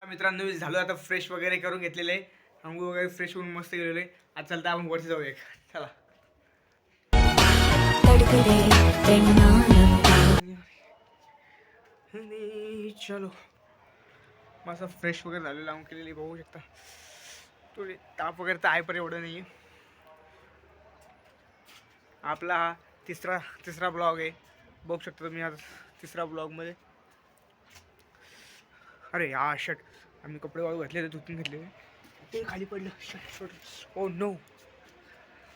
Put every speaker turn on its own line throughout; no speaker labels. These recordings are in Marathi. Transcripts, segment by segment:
मित्रांनो झालो आता फ्रेश वगैरे करून घेतलेले आहे. अंघोळ वगैरे फ्रेश होऊन मस्त गेलेले. आज चलता आपण वरती जाऊ एक. चला चलो मस्त फ्रेश वगैरे झालेलं लावून केलेली बघू शकता. थोडी ताप वगैरे तर आहे पण एवढं नाही. आपला हा तिसरा ब्लॉग आहे. बघू शकता तुम्ही आज तिसरा ब्लॉगमध्ये. अरे या शर्ट आम्ही कपडे वाळू घातले ते धुतून घेतले ते खाली पडलं. शर्ट ओ नो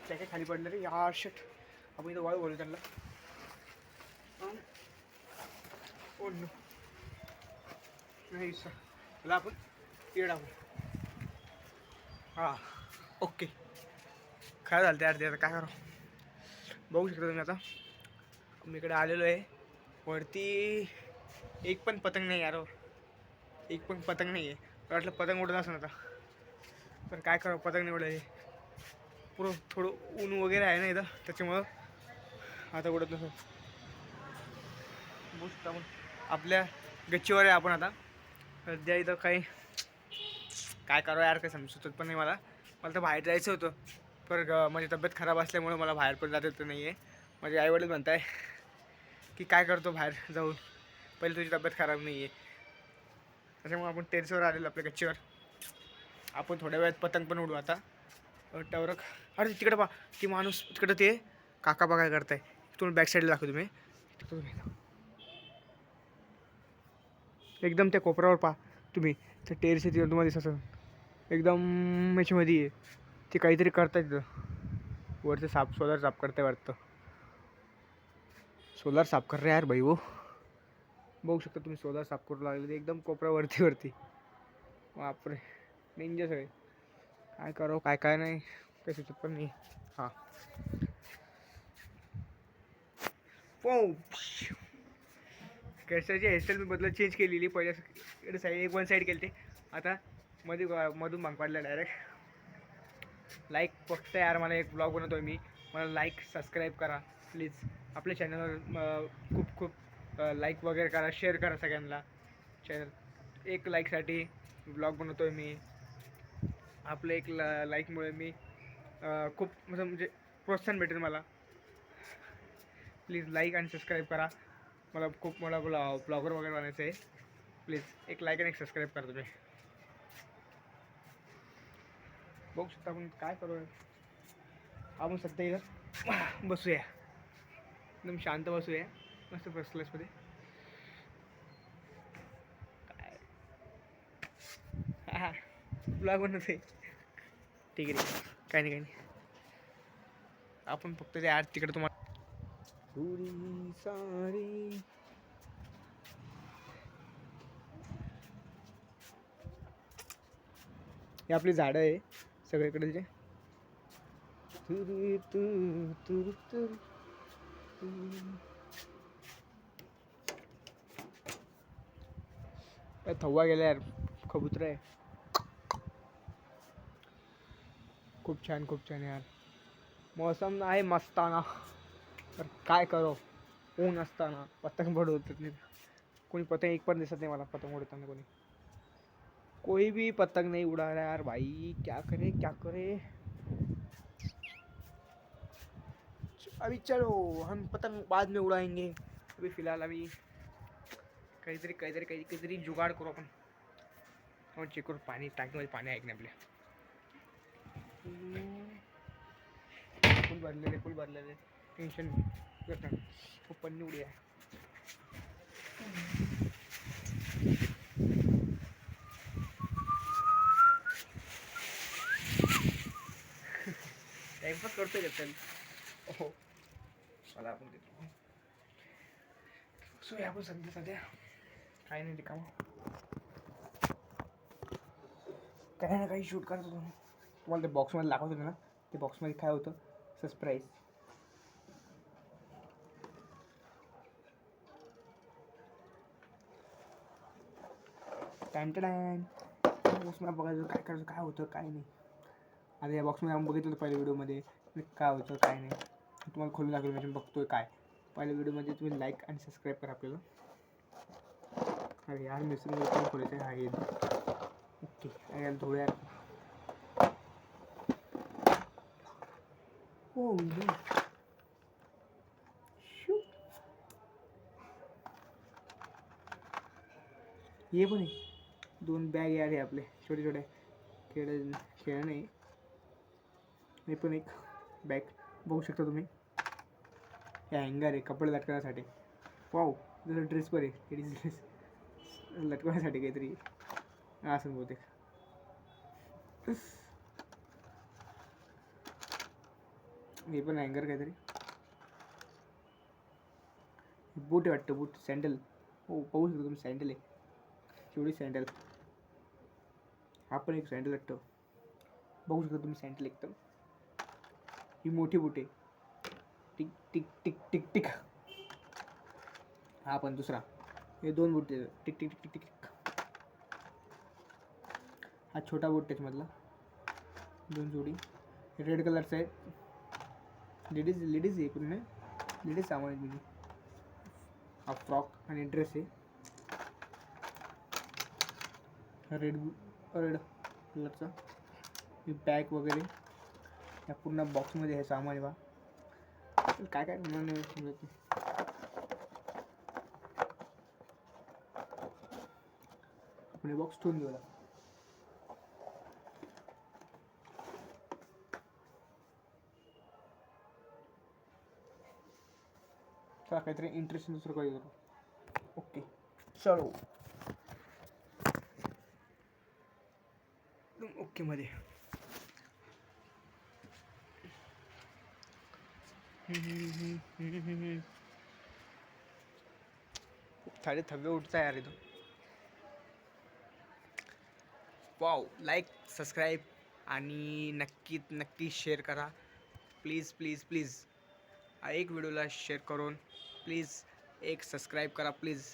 त्या काय खाली पडलं रे या शर्ट. आपण इथं वाळू घालू त्यांना. ओ नो नाही सर त्याला आपण येड आपण हां ओके. काय झालं त्यार ते आता काय करावं. बघू शकता तुम्ही आता मी इकडे आलेलो आहे वरती. एक पण पतंग नाही यार. एक पण पतंग नाही आहे. मला वाटलं पतंग उडत असं आता पण काय करावं पतंग नाही उडाय. पुरं थोडं ऊन वगैरे आहे ना इथं त्याच्यामुळं आता उडत नसतं. बघू शकता आपण आपल्या गच्चीवर आहे आपण आता सध्या. इथं काही काय करावं यार काही समजत पण नाही मला. मला तर बाहेर जायचं होतं पण माझी तब्येत खराब असल्यामुळे मला बाहेर पण जाता येत नाही आहे. माझे आईवडील म्हणताय की काय करतो बाहेर जाऊन. पहिले तुझी तब्येत खराब नाही आहे त्याच्यामुळे आपण टेरेसवर आलेलो आपल्या गच्चीवर. आपण थोड्या वेळात पतंग पण उडू आता त्यावर. अरे तिकडे पहा ती माणूस तिकडं ते काका बघाय करताय. तुम्ही बॅक साईडला दाखवतो तुम्ही एकदम त्या कोपऱ्यावर पहा तुम्ही. त्या टेरेस येते तुम्हाला दिसत असेल एकदम याच्यामध्ये आहे. ते काहीतरी करतायत तिथं वरचं सोलार साफ करताय वाटतं. सोलार साफ कर रे यार भाई वो. बघू शकता तुम्ही सोलार साफ करू लागले एकदम कोपऱ्यावरती. बापरे डेंजर सगळे. काय करावं काय नाही काही सुचत पण नाही. हां केसाची हेअरस्टाईल मी बदलत चेंज केलेली. पहिल्या इकडे साईड वन साईड केली ते आता मधून भांग पाडला डायरेक्ट. लाईक फक्त यार मला एक ब्लॉग बनवतो आहे मी. मला लाईक सबस्क्राईब करा प्लीज. आपल्या चॅनलवर खूप लाईक वगैरे करा. शेअर करा सगळ्यांना चॅनल. एक लाईकसाठी ब्लॉग बनवतो आहे मी. आपलं एक लाईकमुळे मी खूप म्हणजे प्रोत्साहन भेटेल मला. प्लीज लाईक आणि सबस्क्राईब करा. मला ब्लॉगर वगैरे बनायचं आहे. प्लीज एक लाईक आणि एक सबस्क्राईब करा तुम्ही. बघू शकता आपण काय करूया. आपण सध्या इथं बसूया एकदम शांत बसूया मस्त फर्स्ट क्लासमध्ये. काय हां ब्लॉग बनवत आहे ठीक आहे काही नाही आपण फक्त ते आठ तिकडे तुम्हाला सारी. हे आपली झाडं आहे सगळीकडे जे थव्वा गेला यार. कबूतर आहे. खूप छान यार. मौसम आहे मस्ताना तर काय करो. ऊन असताना पतंग उडवतात नाही. कोणी पतंग एक पण दिसत नाही मला पतंग उडवताना. कोई भी पतंग नहीं उड़ा रहा यार भाई. क्या करे. अभी चलो हम पतंग बाद में उड़ाएंगे. अभी फिलहाल अभी काहीतरी जुगाड करू आपण. चेक करू पाणी टाकीमध्ये पाणी आहे की नाही आपल्या. फुल भरलेले टेन्शन खूप पन्नी उडी आहे. टाइमपास करतोय का हो मला आपण देतो. सो आपण सध्या काही नाही रिकामं काही ना काही शूट करतो. तुम्हाला ते बॉक्समध्ये दाखवतो ना. ते बॉक्समध्ये काय होतं सरप्राईज. बॉक्समध्ये बघायचं काय करायचं काय होतं काय नाही. आता या बॉक्समध्ये आपण बघितलं पहिल्या व्हिडिओमध्ये काय होतं काय नाही. तुम्हाला खोलून दाखवलं म्हणजे बघतोय काय. पहिल्या व्हिडिओमध्ये तुम्ही लाईक आणि सबस्क्राईब करा आपल्याला. अरे यार मिसळून खोलायचं आहे. यार धो यार. हो ये पण आहे. 2 बॅग यार आहे आपले छोटे छोटे खेळ नाही. हे पण एक बॅग बघू शकता तुम्ही. हे हँगर आहे कपडे लटकवण्यासाठी. वाव जसं ड्रेस पण आहे लेडीज ड्रेस लटकवण्यासाठी काहीतरी असं बहुतेक. हे पण हँगर काहीतरी. बूट आहे वाटतं बूट सँडल. हो पाहू शकता तुम्ही सँडल आहे. केवढी सँडल. हा पण एक सँडल वाटतं. बघू शकता तुम्ही सँडल एकदम. ही मोठी बूट आहे. Tick tick tick tick tick. हा पण दुसरा. हे 2 बूट आहे. Tick tick tick tick tick. हा छोटा बूट त्याच्यामधला 2 जोडी. रेड कलरचा आहे. लेडीज आहे पूर्ण. लेडीज सामान आहे. हा फ्रॉक आणि ड्रेस आहे. रेड कलरचा. ही बॅग वगैरे या पूर्ण बॉक्समध्ये हे सामान आहे बा. काय काय मिळत. आपण बॉक्स ठेवून घेऊया. चला काहीतरी इंटरेस्टिंग दुसरं काही करू. ओके चलो. ओके मध्ये साडे थव्वे उठता यार इथं. वाव लाईक सबस्क्राईब आणि नक्की शेअर करा. प्लीज प्लीज प्लीज एक व्हिडिओला शेअर करून प्लीज एक सबस्क्राईब करा प्लीज.